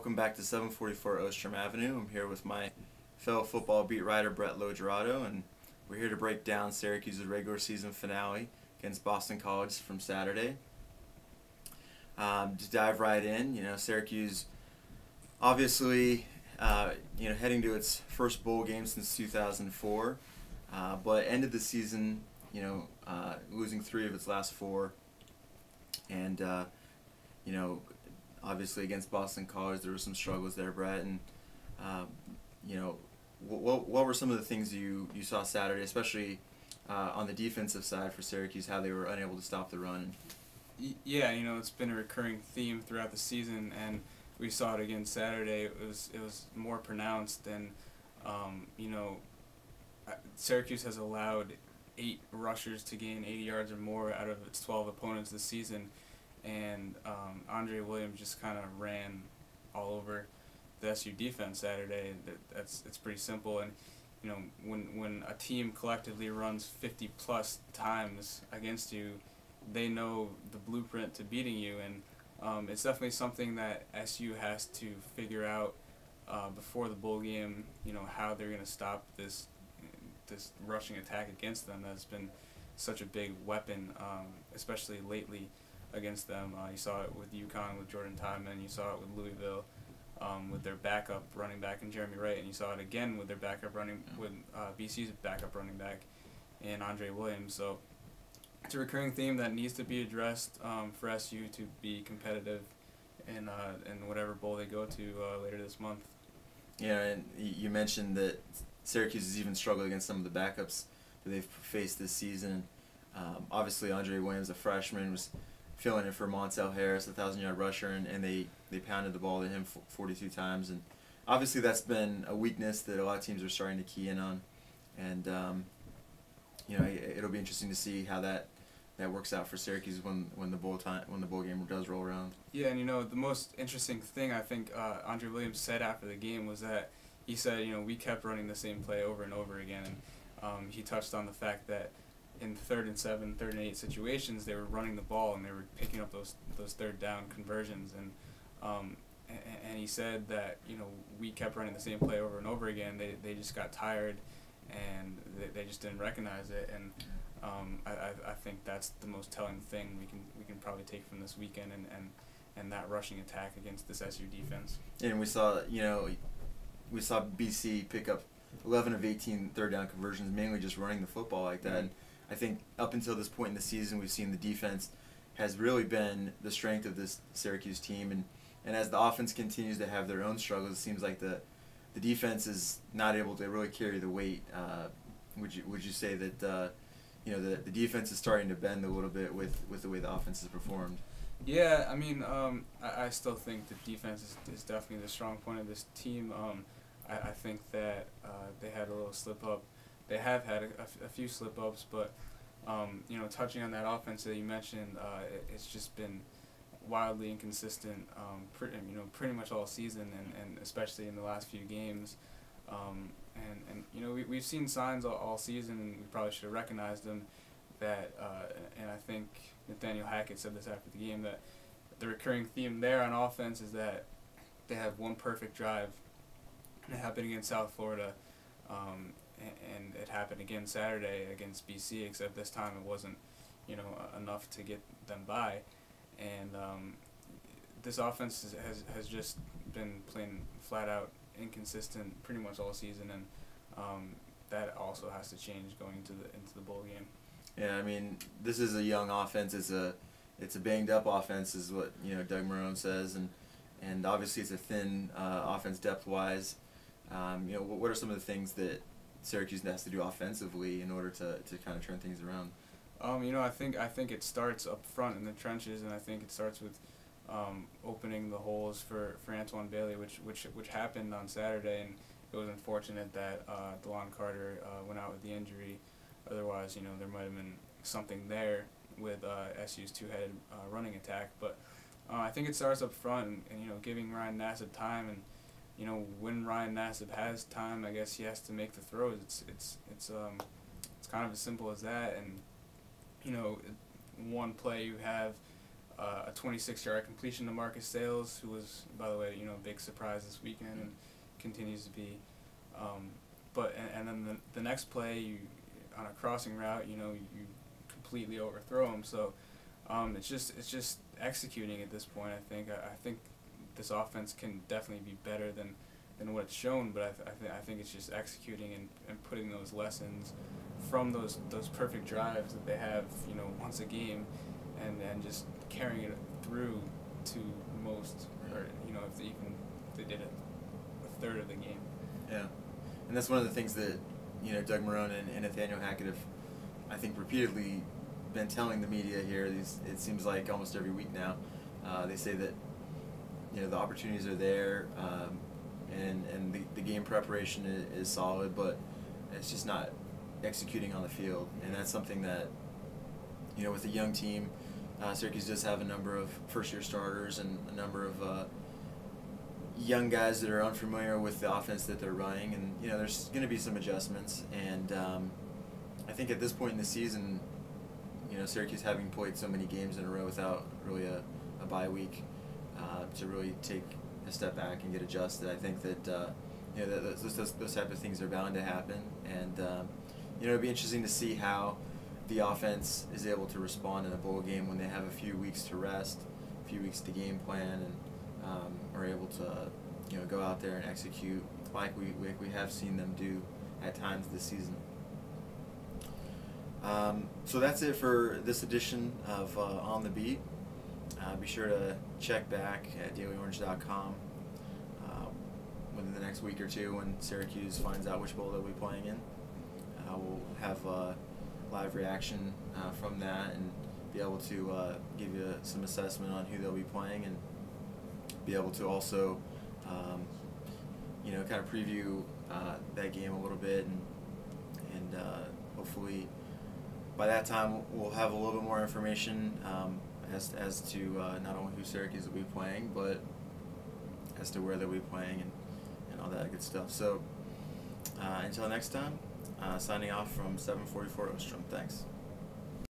welcome back to 744 Ostrom Avenue. I'm here with my fellow football beat writer Brett LoGiurato, and we're here to break down Syracuse's regular season finale against Boston College from Saturday. To dive right in, Syracuse obviously, heading to its first bowl game since 2004, but ended the season, losing 3 of its last 4, and obviously against Boston College there were some struggles there, Brett, and what were some of the things you saw Saturday, especially on the defensive side for Syracuse, how they were unable to stop the run? Yeah, it's been a recurring theme throughout the season, and we saw it again Saturday. It was more pronounced, and Syracuse has allowed 8 rushers to gain 80 yards or more out of its 12 opponents this season, and Andre Williams just kind of ran all over the SU defense Saturday. It's pretty simple, and when a team collectively runs 50+ times against you, they know the blueprint to beating you, and it's definitely something that SU has to figure out before the bowl game. How they're going to stop this rushing attack against them. That's been such a big weapon, especially lately against them. You saw it with UConn with Jordan Tiedemann. You saw it with Louisville with their backup running back in Jeremy Wright, and you saw it again with their backup with BC's backup running back in Andre Williams. So it's a recurring theme that needs to be addressed for SU to be competitive in whatever bowl they go to later this month. Yeah, and you mentioned that Syracuse has even struggled against some of the backups that they've faced this season. Obviously, Andre Williams, a freshman, was filling in for Montel Harris, a 1,000-yard rusher, and they pounded the ball to him 42 times. And obviously, that's been a weakness that a lot of teams are starting to key in on. And it'll be interesting to see how that works out for Syracuse when the bowl game does roll around. Yeah, and the most interesting thing I think Andre Williams said after the game was that he said, we kept running the same play over and over again, and he touched on the fact that in 3rd and 7, 3rd and 8 situations, they were running the ball and they were picking up those 3rd down conversions, and he said that we kept running the same play over and over again. They just got tired, and they just didn't recognize it, and I think that's the most telling thing we can probably take from this weekend, and that rushing attack against this SU defense. And we saw BC pick up 11 of 18 3rd down conversions, mainly just running the football like that. And I think up until this point in the season, we've seen the defense has really been the strength of this Syracuse team, and as the offense continues to have their own struggles, it seems like the defense is not able to really carry the weight. Would you say that the defense is starting to bend a little bit with the way the offense has performed? Yeah, I mean, I still think the defense is definitely the strong point of this team. I think that they had a little slip up. They have had a few slip ups, but touching on that offense that you mentioned, it's just been wildly inconsistent, pretty much all season, and especially in the last few games. We've seen signs all season, and we probably should have recognized them. That and I think Nathaniel Hackett said this after the game, that the recurring theme there on offense is that they have one perfect drive, and it happened against South Florida, and it happened again Saturday against BC, except this time it wasn't enough to get them by, and this offense has just been playing flat out inconsistent pretty much all season, and that also has to change going into the bowl game. Yeah, I mean, this is a young offense. It's a banged up offense, is what Doug Marrone says, and obviously it's a thin offense depth wise. What are some of the things that Syracuse has to do offensively in order to kind of turn things around? I think it starts up front in the trenches, and I think it starts with opening the holes for Antoine Bailey, which happened on Saturday, and it was unfortunate that DeLon Carter went out with the injury. Otherwise, there might have been something there with SU's two-headed running attack. But I think it starts up front, and giving Ryan Nassib time, and when Ryan Nassib has time, I guess he has to make the throws. It's kind of as simple as that. And one play you have a 26-yard completion to Marcus Sales, who was, by the way, a big surprise this weekend and continues to be. And then the next play, on a crossing route, you completely overthrow him. So it's just executing at this point. I think this offense can definitely be better than what it's shown, but I think it's just executing and putting those lessons from those perfect drives that they have once a game, and just carrying it through to most, or if they did it a third of the game. Yeah, and that's one of the things that Doug Marrone and Nathaniel Hackett have, I think, repeatedly been telling the media here. It seems like almost every week now. They say that the opportunities are there, and the game preparation is solid, but it's just not executing on the field, and that's something that with a young team, Syracuse does have a number of first-year starters and a number of young guys that are unfamiliar with the offense that they're running, and there's going to be some adjustments, and I think at this point in the season, Syracuse having played so many games in a row without really a bye week to really take a step back and get adjusted, I think that those type of things are bound to happen, and it'll be interesting to see how the offense is able to respond in a bowl game when they have a few weeks to rest, a few weeks to game plan, and are able to go out there and execute like we have seen them do at times this season. So that's it for this edition of On the Beat. Be sure to check back at dailyorange.com within the next week or two when Syracuse finds out which bowl they'll be playing in. We'll have live reaction from that and be able to give you some assessment on who they'll be playing, and be able to also kind of preview that game a little bit, and hopefully by that time we'll have a little bit more information as to not only who Syracuse will be playing, but as to where they'll be playing and all that good stuff. So until next time, signing off from 744 Ostrom. Thanks.